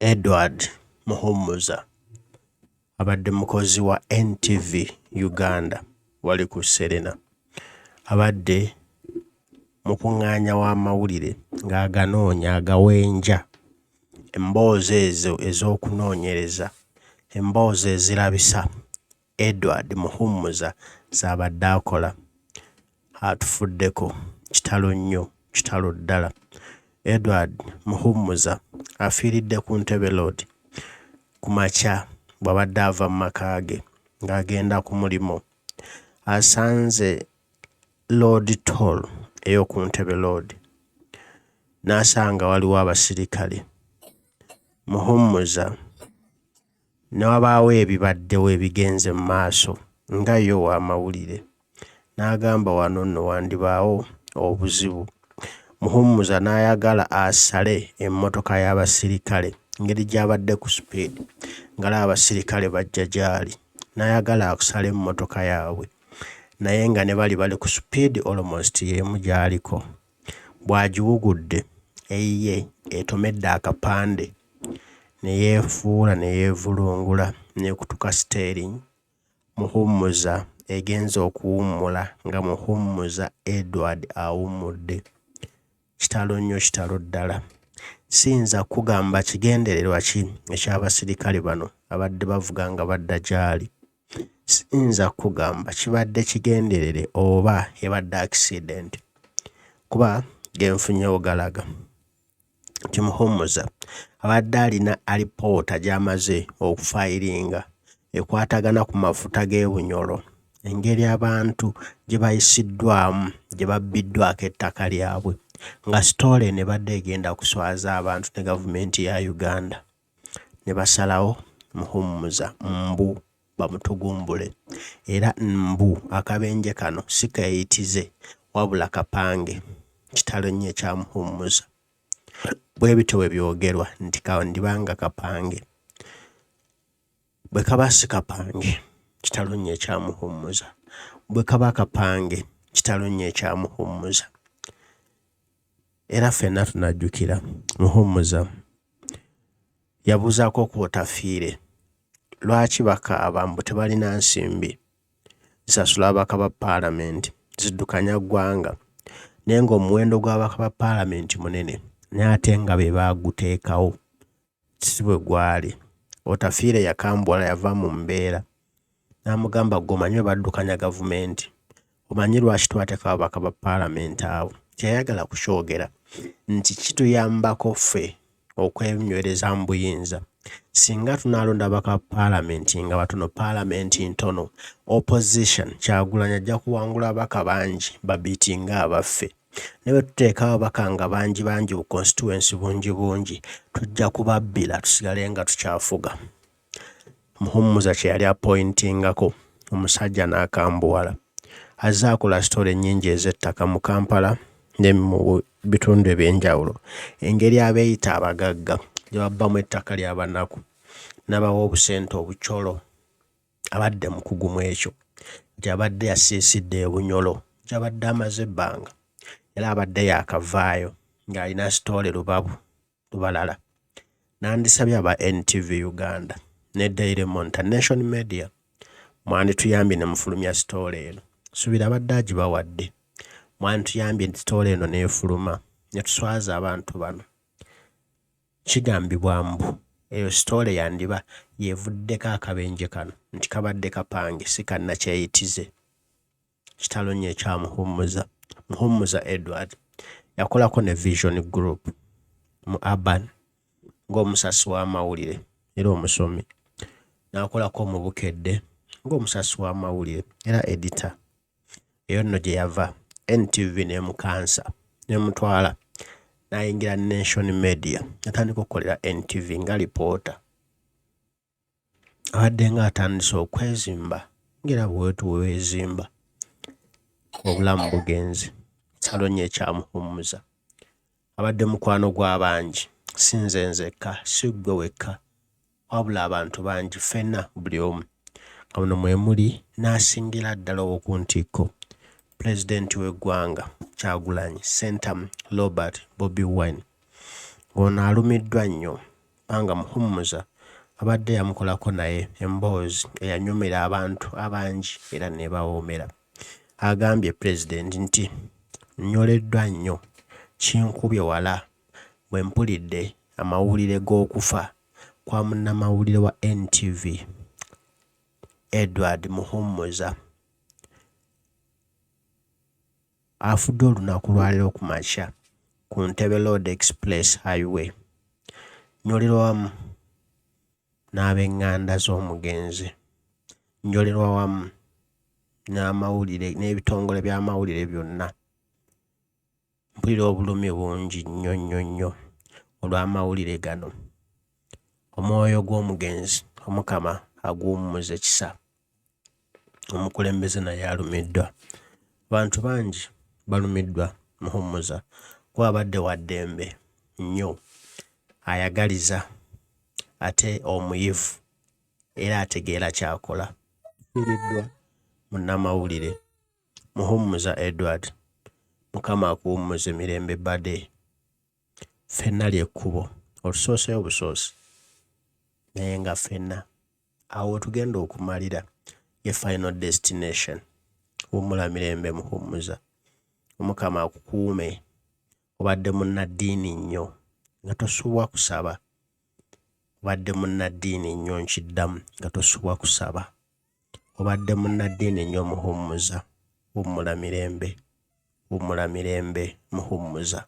Edward Muhumuza abadde mukozi wa NTV Uganda wali ku Serena abadde mukuŋŋaanya w'amawulire ng'aganoonya agawenja emboozi ezo ez'okunoonyereza emboozi ezirabisa Edward Muhumuza z'abadde akola atufuddeko kitalo nnyo kitalo ddala. Edward Muhumuza afiiridde ku Ntebe Road ku makya bw'abadde ava mu maka ge ng'agenda ku mulimo. Asanze road toll ey'oku Ntebe Road n'asanga waliwo abasirikale. Muhumuza ne wabaawo ebibaddewo ebigenze mu maaso nga ye ow'amawulire n'agamba wano nno wandibaawo obuzibu. Muhumuza n'ayagala asale emmotoka y'abasirikale engeri gy'abadde ku speed ng'alaba abasirikale bajja gy'ali n'ayagala akusala emmotoka yaabwe naye nga ne bali ku speed almost y'emu gy'aliko. Bw'agiwugudde eyiye etomedde akapande ne yeefuula ne yeevulungula n'ekutuka steering. Muhumuza egenze okuwummula nga Muhumuza Edward awummudde. Kitalo nnyo kitalo ddala. Siyinza kugamba kigendererwa ki eky'abasirikale bano abadde bavuga nga badda gy'ali. Siyinza kugamba kibadde kigenderere oba ebadde accident kuba genfunyewo galaga nti Muhumuza abadde alina alipoota gy'amaze okufayiringa ekwatagana ku mafuta g'ebunyolo, engeri abantu gye bayisiddwamu gye babbiddwako ettaka lyabwe, nga sitoole ne badde egenda kuswaza abantu ne gavumenti ya Uganda. Ne basalawo Muhumuza mbu bamutugumbule, era mbu akabenje kano si keeyitize wabula kapange. Kitalo nnyo ekya Muhumuza. Bwe bityo bwe byogerwa nti kandibanga kapange. Bwe kaba si kapange kitalo nnyo ekya Muhumuza. Bwe kaba kapange kitalo nnyo ekya Muhumuza. Era ffenna tunajjukira Muhumuza yabuuzaako ku Otafiire lwaki bakaaba mbu tebalina nsimbi zisasula ababaka ba paalamenti ziddukanya ggwanga naye ng'omuwendo gw'ababaka ba paalamenti munene naye ate nga be baaguteekawo si bwe gwali. Otafiire yakambwala yava mu mbeera n'amugamba gwe omanyi bwe baddukanya gavumenti, omanyi lwaki twateekawo ababaka ba paalamenti abo. Teyayagala kukyogera nti kituyambako ffe okwenywereza mu buyinza. Singa tunaalonda ababaka ba paalamenti nga batono, paalamenti ntono, opposition Kyagulanyi ajja kuwangula ababaka bangi babiitinga abaffe. Ne bwe tuteekawo ababaka nga bangi bangi bu constituency bungi bungi tujja kubabbira tusigale nga tukyafuga. Muhumuza kye yali apointingako omusajja n'akambuwala azze akola sitole nnyingi ez'ettaka mu Kampala ne mu bitundu eby'enjawulo, engeri abeeyita abagagga gye babbamu ettaka ly'abanaku n'abawa obusente obucolo. Abadde mukugu mu ekyo nti abadde yasiisidde ebunyolo gy'abadde amaze ebbanga, era abadde yaakavaayo ng'alina sitole lubalala. Nandisabye aba NTV Uganda ne Daily Monitor Nation Media mwandituyambye ne mufulumya sitole eno. Subira abadde agibawadde. Mwandituyambye sitole eno n'efuluma ne tuswaza abantu bano. Kigambibwa mbu eyo sitole yandiba yeevuddeko akabenje kano nti kabadde kapange si kannakyeyitize. Kitalo nnyo ekya Muhumuza. Muhumuza Edward yakolako ne Vision Group mu Urban ng'omusasi w'amawulire era omusomi, n'akolako mu Bukedde ng'omusasi w'amawulire era editor. Eyo nno gye yava NTV n'emukansa n'emutwala n'ayingira Nation Media natandika okukolera NTV nga lipoota. Abadde ng'atandise okwezimba ng'era bwetu bwe weezimba obulamu bugenze. Kitalo nnyo ekya Muhumuza. Abadde mukwano gw'abangi, si nze nzekka, si ggwe wekka, wabula abantu bangi, ffenna buli omu. Nga muno mwe muli n'asingira ddala ow'oku ntikko Pulezidenti w'eggwanga Kyagulanyi, Sentamu Robert Bobi Wine. Ono alumiddwa nnyo kubanga Muhumuza abadde yamukolako naye emboozi eyanyumira abantu abangi era ne bawoomera. Agambye Pulezidenti nti nnyoleddwa nnyo, kinkubye wala bwe mpulidde amawulire g'okufa kwa munnamawulire wa NTV Edward Muhumuza. Afudde olunaku lwaleero ku makya ku Entebe Road Express Highway. Nyolerwa wamu n'ab'eŋŋanda z'omugenzi, nyolerwa wamu n'amawulire n'ebitongole by'amawulire byonna. Mpulira obulumi bungi nnyo nnyo nnyo olw'amawulire gano. Omwoyo gw'omugenzi Omukama aguwummuze kisa. Omukulembeze naye alumiddwa. Abantu bangi balumiddwa Muhumuza kuba abadde wa ddembe nnyo, ayagaliza ate omuyivu era ategeera ky'akola. Fiiriddwa munnamawulire Muhumuza Edward. Mukama akuwummuze emirembe badde. Ffenna ly'ekkubo olusooseyo busoosi naye nga ffenna awo tugenda okumalira ye final destination. Wummula mirembe Muhumuza. Omukama akukuume. Obadde munnaddiini nnyo nga tosubwa kusaba. Obadde munnaddiini nnyo nkiddamu nga tosubwa kusaba. Obadde munnaddiini nnyo Muhumuza. Wummula mirembe. Wummula mirembe Muhumuza.